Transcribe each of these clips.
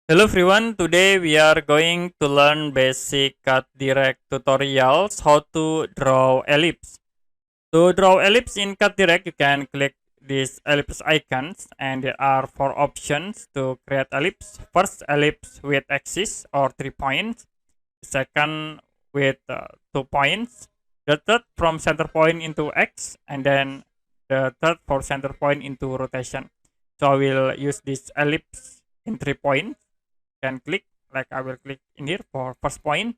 Hello everyone, today we are going to learn basic Caddirect tutorials how to draw ellipse. To draw ellipse in Caddirect, you can click these ellipse icons and there are four options to create ellipse. First, ellipse with axis or 3 points. Second, with 2 points. The third, from center point into X, and then the third for center point into rotation. So I will use this ellipse in 3 points. Can click, like I will click in here for first point.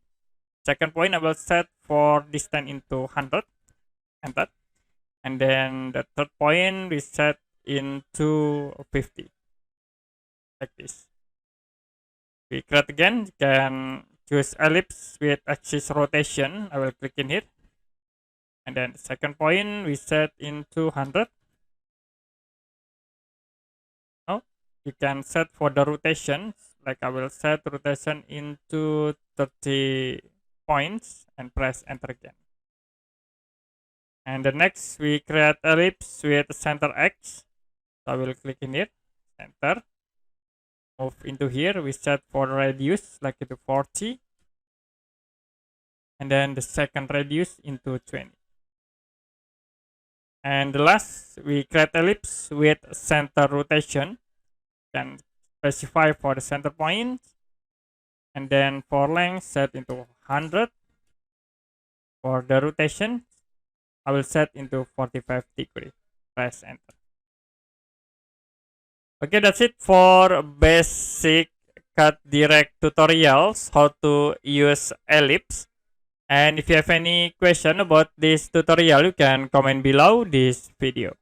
Second point I will set for distance into 100, enter, and then the third point we set into 50, like this. We create again, you can choose ellipse with axis rotation. I will click in here, and then the second point we set into 100. Now you can set for the rotation, like I will set rotation into 30 points and press enter again. And the next we create ellipse with center X. So I will click in here, center, move into here, we set for radius like into 40, and then the second radius into 20. And the last we create ellipse with center rotation, then specify for the center point, and then for length set into 100. For the rotation I will set into 45 degree. Press enter. Okay, that's it for basic Caddirect tutorials how to use ellipse. And if you have any question about this tutorial, you can comment below this video.